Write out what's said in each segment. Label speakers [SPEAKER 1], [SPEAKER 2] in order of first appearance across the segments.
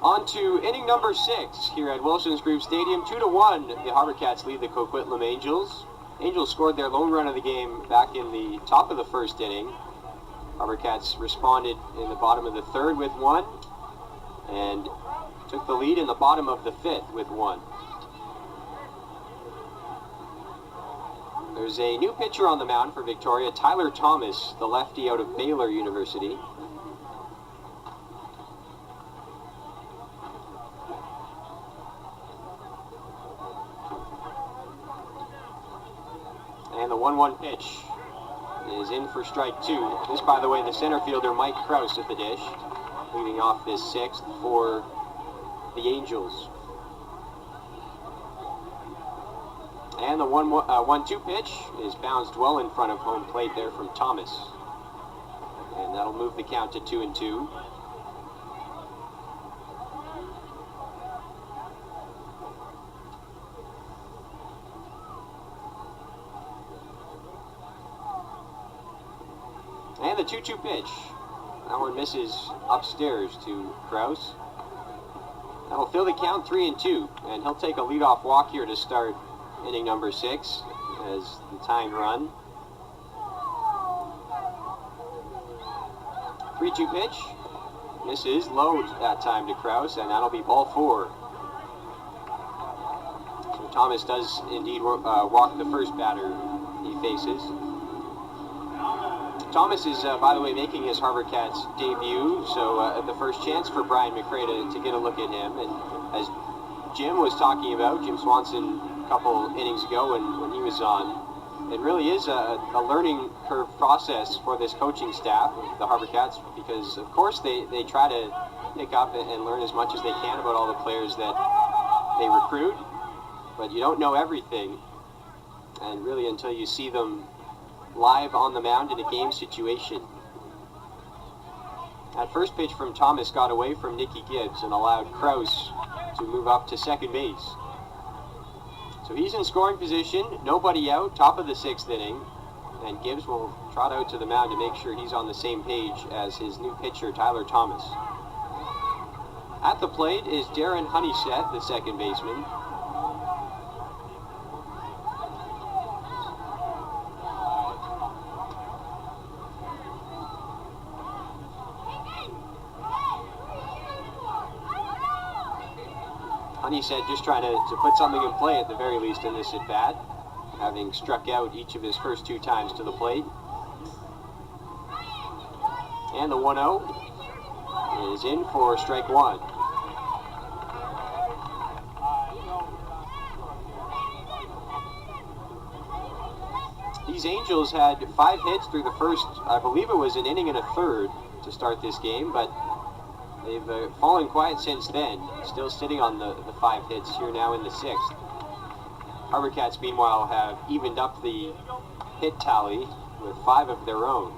[SPEAKER 1] On to inning number 6 here at Wilson's Group Stadium. 2-1, the Harbour-Cats lead the Coquitlam Angels. Angels scored their lone run of the game back in the top of the first inning. Harbour-Cats responded in the bottom of the third with 1 and took the lead in the bottom of the 5th with 1. There's a new pitcher on the mound for Victoria, Tyler Thomas, the lefty out of Baylor University. And the 1-1 pitch is in for strike 2. This, by the way, the center fielder Mike Krause at the dish, leading off this 6th for the Angels. And the 1-2 pitch is bounced well in front of home plate there from Thomas. And that'll move the count to 2-2. And the 2-2 pitch. That one misses upstairs to Krause. That'll fill the count 3-2, and he'll take a leadoff walk here to start inning number 6 as the tying run. 3-2 pitch. Misses low that time to Krause, and that'll be ball 4. So Thomas does indeed walk the first batter he faces. Thomas is, by the way, making his Harbour-Cats debut, so the first chance for Brian McRae to get a look at him. And as Jim was talking about, Jim Swanson, a couple innings ago when he was on, it really is a learning curve process for this coaching staff, the Harbour-Cats, because, of course, they try to pick up and learn as much as they can about all the players that they recruit, but you don't know everything, and really until you see them live on the mound in a game situation. That first pitch from Thomas got away from Nicky Gibbs and allowed Krause to move up to second base. So he's in scoring position, nobody out, top of the 6th inning, and Gibbs will trot out to the mound to make sure he's on the same page as his new pitcher, Tyler Thomas. At the plate is Darren Honeysett, the second baseman. Honeysett just trying to put something in play at the very least in this at-bat, having struck out each of his first 2 times to the plate. And the 1-0 is in for strike 1. These Angels had 5 hits through the first, I believe it was an inning and a third to start this game, but they've fallen quiet since then, still sitting on the 5 hits here now in the 6th. Harbour-Cats, meanwhile, have evened up the hit tally with 5 of their own.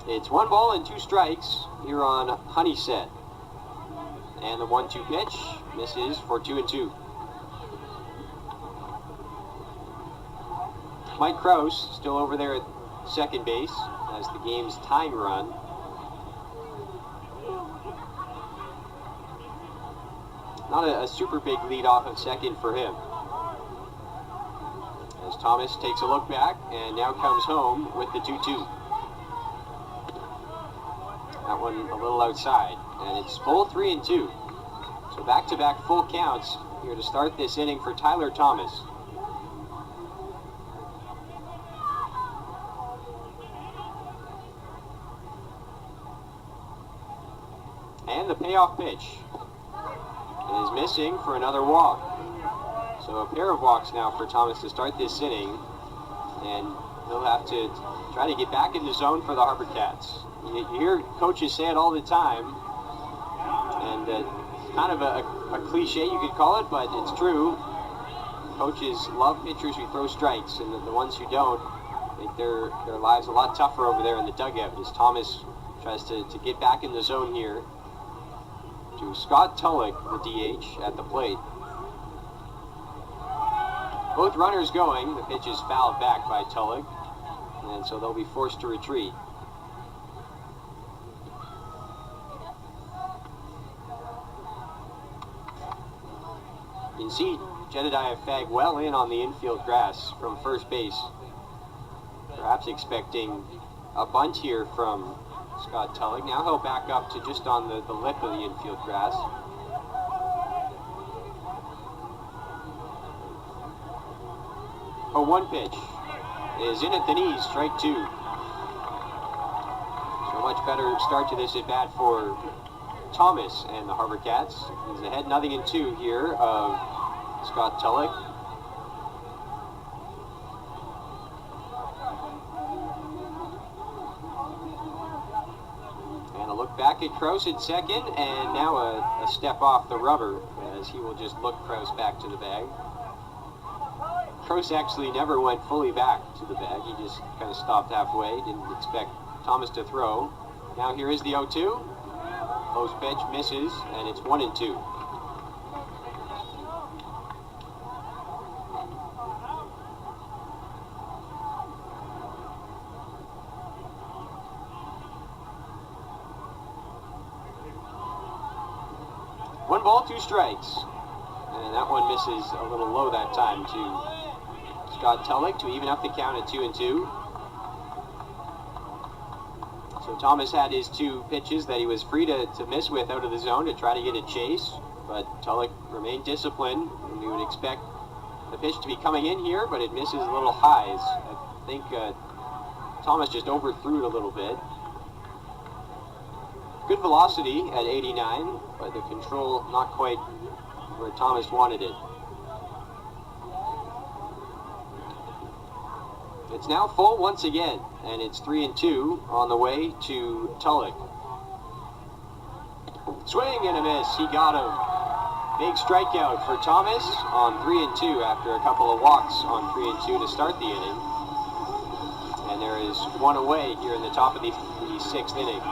[SPEAKER 1] It's 1 ball and 2 strikes here on Honeysett. And the 1-2 pitch misses for 2-2. Mike Krause still over there at second base as the game's tying run. Not a super big lead off of second for him. As Thomas takes a look back and now comes home with the 2-2. That one a little outside, and it's full 3-2. So back-to-back full counts here to start this inning for Tyler Thomas. And the payoff pitch is missing for another walk. So a pair of walks now for Thomas to start this inning, and he'll have to try to get back in the zone for the Harbour-Cats. You hear coaches say it all the time, and kind of a cliche you could call it, but it's true. Coaches love pitchers who throw strikes, and the ones who don't make their lives a lot tougher over there in the dugout as Thomas tries to get back in the zone here. To Scott Tulloch, the DH, at the plate. Both runners going. The pitch is fouled back by Tulloch, and so they'll be forced to retreat. can see Jedediah Fagg well in on the infield grass from first base. Perhaps expecting a bunt here from Scott Tulloch. Now he'll back up to just on the lip of the infield grass. A 1 pitch is in at the knees, strike 2. So much better start to this at bat for Thomas and the Harbor Cats. He's ahead 0-2 here of Scott Tulloch. And a look back at Kraus at second, and now a step off the rubber as he will just look Kraus back to the bag. Kraus actually never went fully back to the bag. He just kind of stopped halfway, didn't expect Thomas to throw. Now here is the 0-2. Close pitch misses, and it's 1-2. One ball, 2 strikes. And that one misses a little low that time to Scott Tulloch to even up the count at 2-2. So Thomas had his 2 pitches that he was free to miss with out of the zone to try to get a chase, but Tulloch remained disciplined, and we would expect the pitch to be coming in here, but it misses a little high. I think Thomas just overthrew it a little bit. Good velocity at 89, but the control not quite where Thomas wanted it. It's now full once again, and it's 3-2 on the way to Tulloch. Swing and a miss, he got him. Big strikeout for Thomas on 3-2 after a couple of walks on 3-2 to start the inning. And there is one away here in the top of the 6th inning.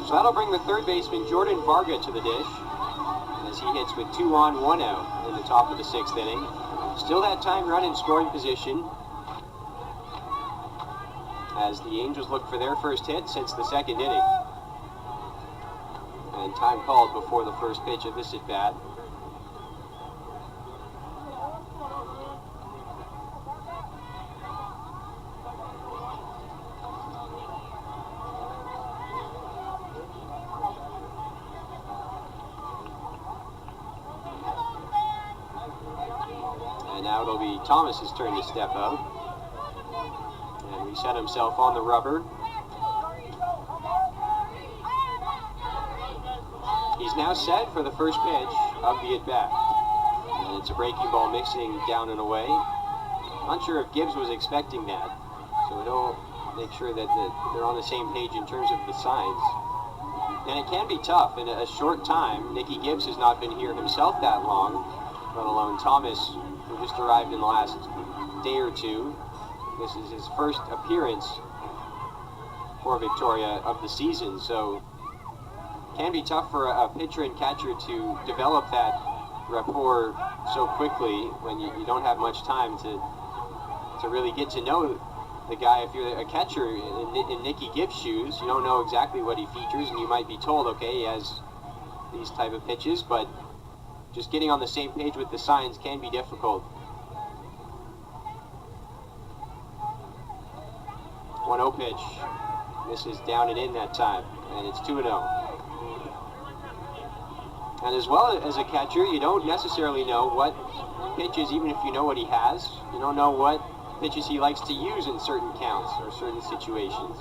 [SPEAKER 1] So that'll bring the third baseman Jordan Varga to the dish as he hits with 2 on, 1 out in the top of the 6th inning. Still that time run in scoring position as the Angels look for their first hit since the 2nd inning. And time called before the first pitch of this at bat. And now it'll be Thomas's turn to step out and reset himself on the rubber. He's now set for the first pitch of the at-bat. And it's a breaking ball mixing down and away. Not sure if Gibbs was expecting that, so he'll make sure that they're on the same page in terms of the signs. And it can be tough in a short time. Nicky Gibbs has not been here himself that long, let alone Thomas, who just arrived in the last day or two. This is his first appearance for Victoria of the season, so it can be tough for a pitcher and catcher to develop that rapport so quickly when you don't have much time to really get to know the guy. If you're a catcher in Nicky Gibbs' shoes, you don't know exactly what he features, and you might be told, okay, he has these type of pitches, but just getting on the same page with the signs can be difficult. 1-0 pitch. This is down and in that time, and it's 2-0. And as well as a catcher, you don't necessarily know what pitches, even if you know what he has. You don't know what pitches he likes to use in certain counts or certain situations.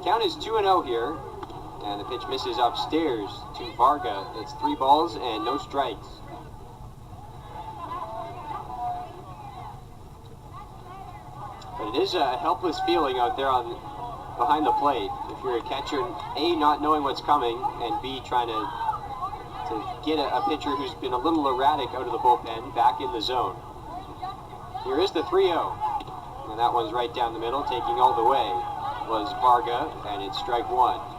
[SPEAKER 1] Count is 2-0 here. And the pitch misses upstairs to Varga. It's 3 balls and no strikes. But it is a helpless feeling out there behind the plate. If you're a catcher, A, not knowing what's coming, and B, trying to get a pitcher who's been a little erratic out of the bullpen back in the zone. Here is the 3-0. And that one's right down the middle. Taking all the way was Varga, and it's strike 1.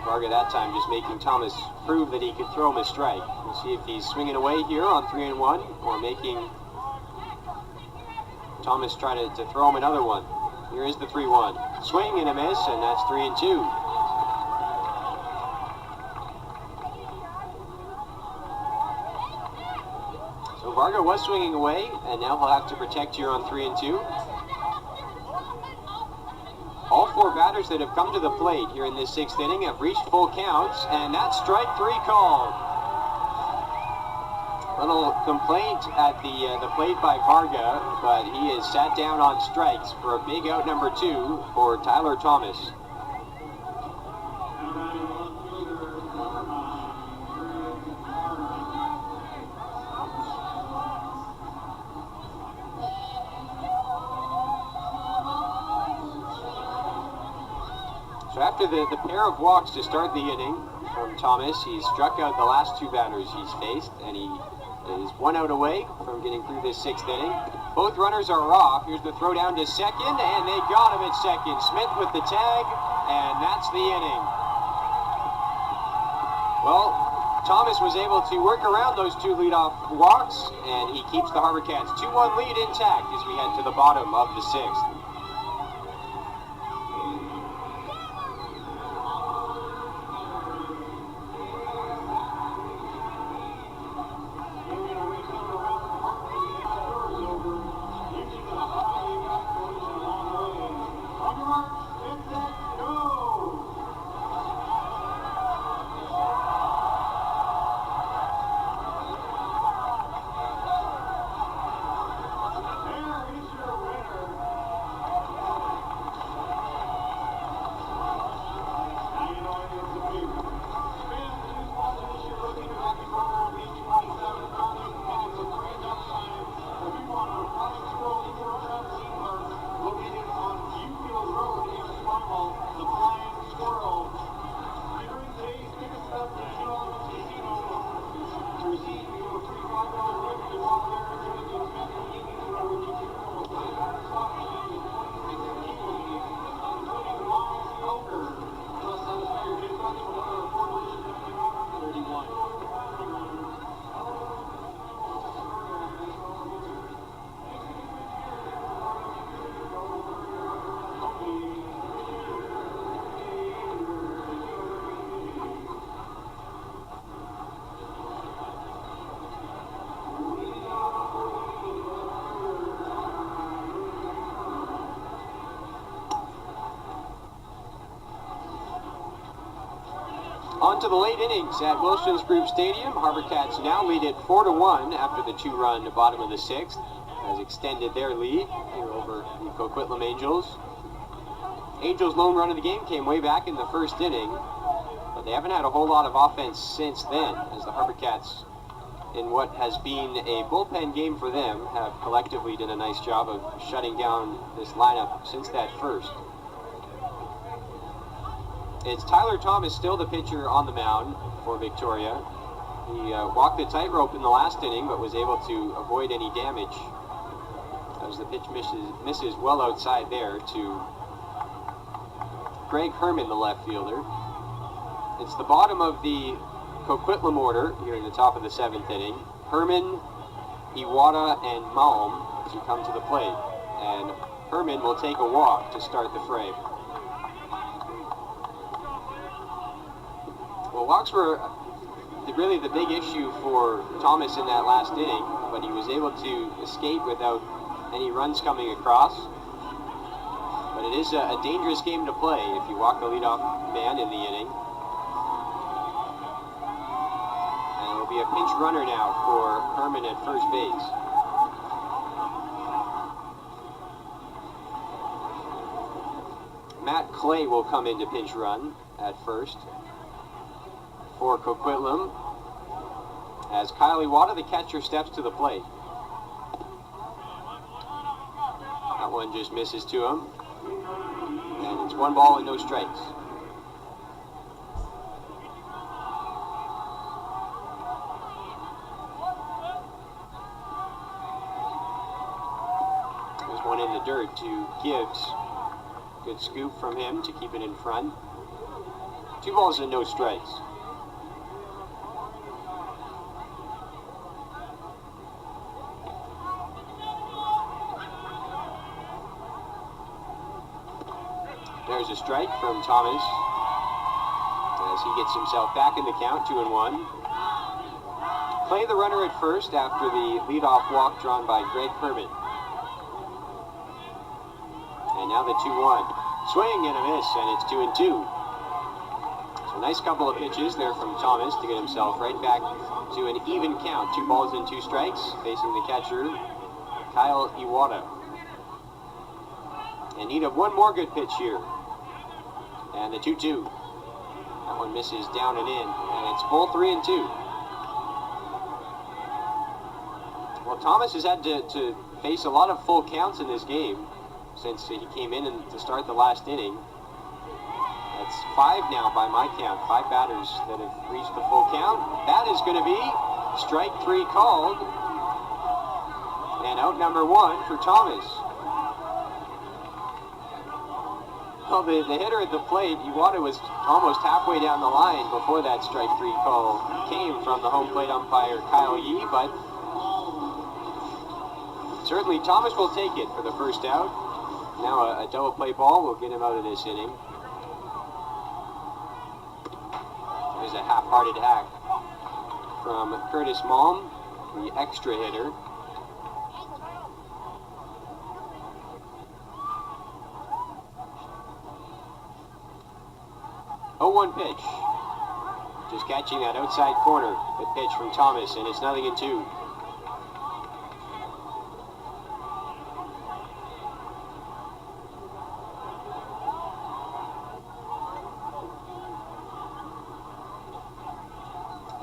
[SPEAKER 1] Varga that time just making Thomas prove that he could throw him a strike. We'll see if he's swinging away here on 3-1 or making Thomas tried to throw him another one. Here is the 3-1. Swing and a miss, and that's 3-2. So Varga was swinging away, and now he'll have to protect here on 3-2. All four batters that have come to the plate here in this 6th inning have reached full counts, and that's strike 3 called. Little complaint at the plate by Varga, but he is sat down on strikes for a big out number 2 for Tyler Thomas. So after the pair of walks to start the inning from Thomas, he's struck out the last 2 batters he's faced, and he is 1 out away from getting through this 6th inning. Both runners are off. Here's the throw down to second, and they got him at second. Smith with the tag, and that's the inning. Well, Thomas was able to work around those 2 leadoff walks, and he keeps the Harbor Cats 2-1 lead intact as we head to the bottom of the 6th. On to the late innings at Wilson's Group Stadium. Harbor Cats now lead it 4-1 after the 2-run bottom of the 6th has extended their lead here over the Coquitlam Angels. Angels' lone run of the game came way back in the 1st inning, but they haven't had a whole lot of offense since then, as the Harbor Cats, in what has been a bullpen game for them, have collectively done a nice job of shutting down this lineup since that first. It's Tyler Thomas, still the pitcher on the mound for Victoria. He walked the tightrope in the last inning, but was able to avoid any damage as the pitch misses well outside there to Greg Herman, the left fielder. It's the bottom of the Coquitlam order here in the top of the 7th inning. Herman, Iwata, and Malm to come to the plate. And Herman will take a walk to start the fray. Well, walks were really the big issue for Thomas in that last inning, but he was able to escape without any runs coming across. But it is a dangerous game to play if you walk the leadoff man in the inning. And it will be a pinch runner now for Herman at first base. Matt Clay will come in to pinch run at first for Coquitlam, as Kyle Iwata, the catcher, steps to the plate. That one just misses to him, and it's 1 ball and no strikes. There's one in the dirt to Gibbs. Good scoop from him to keep it in front. 2 balls and no strikes. there's a strike from Thomas as he gets himself back in the count, 2-1. Play the runner at first after the leadoff walk drawn by Greg Herman. And now the 2-1. Swing and a miss, and it's 2-2. So nice couple of pitches there from Thomas to get himself right back to an even count. 2 balls and 2 strikes, facing the catcher, Kyle Iwata. And need of one more good pitch here. And the 2-2. That one misses down and in, and it's full 3-2. Well, Thomas has had to face a lot of full counts in this game since he came in to start the last inning. That's 5 now by my count, 5 batters that have reached the full count. That is going to be strike 3 called, and out number 1 for Thomas. Well, the hitter at the plate, Iwata, was almost halfway down the line before that strike 3 call came from the home plate umpire, Kyle Yee, but certainly Thomas will take it for the first out. Now a double play ball will get him out of this inning. There's a half-hearted hack from Curtis Malm, the extra hitter. Oh, 1 pitch. Just catching that outside corner. Good pitch from Thomas, and it's 0-2.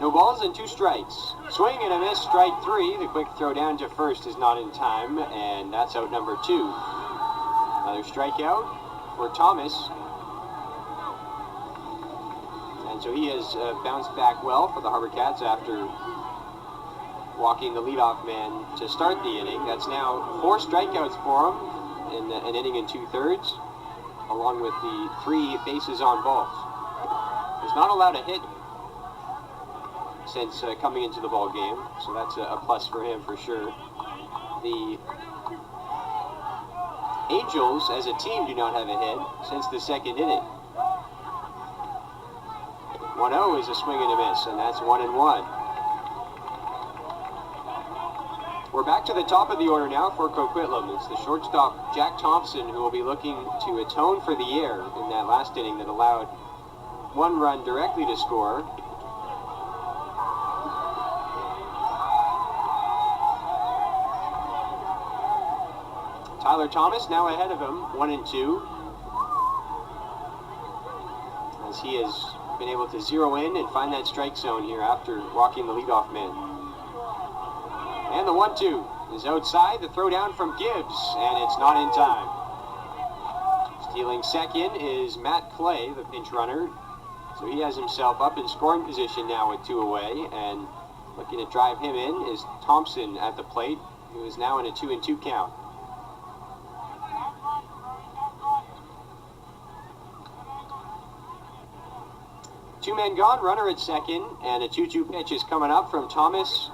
[SPEAKER 1] No balls and 2 strikes. Swing and a miss, strike 3. The quick throw down to first is not in time, and that's out number 2. Another strikeout for Thomas. And so he has bounced back well for the Harbor Cats after walking the leadoff man to start the inning. That's now 4 strikeouts for him in an inning and 2/3, along with the 3 bases on balls. He's not allowed a hit since coming into the ball game, so that's a plus for him for sure. The Angels, as a team, do not have a hit since the 2nd inning. 1-0 is a swing and a miss, and that's 1-1. We're back to the top of the order now for Coquitlam. It's the shortstop, Jack Thompson, who will be looking to atone for the error in that last inning that allowed 1 run directly to score. Tyler Thomas now ahead of him, 1-2, as he has been able to zero in and find that strike zone here after walking the leadoff man. And the 1-2 is outside. The throw down from Gibbs, and it's not in time. Stealing second is Matt Clay, the pinch runner. So he has himself up in scoring position now with 2 away, and looking to drive him in is Thompson at the plate, who is now in a 2-2 count. Two men gone, runner at second, and a 2-2 pitch is coming up from Thomas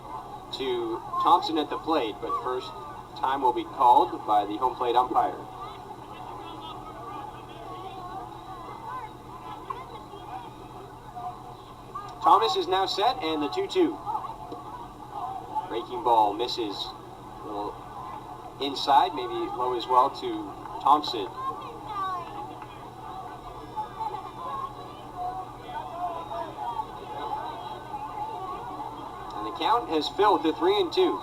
[SPEAKER 1] to Thompson at the plate, but first time will be called by the home plate umpire. Thomas is now set, and the 2-2. Breaking ball misses. A little inside, maybe low as well to Thompson. Count has filled to 3-2.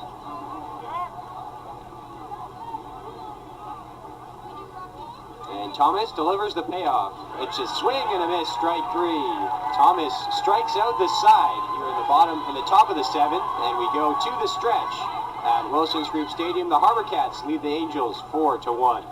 [SPEAKER 1] And Thomas delivers the payoff. It's a swing and a miss, strike 3. Thomas strikes out the side here in the top of the 7th, and we go to the stretch at Wilson's Group Stadium. The Harbor Cats lead the Angels 4-1.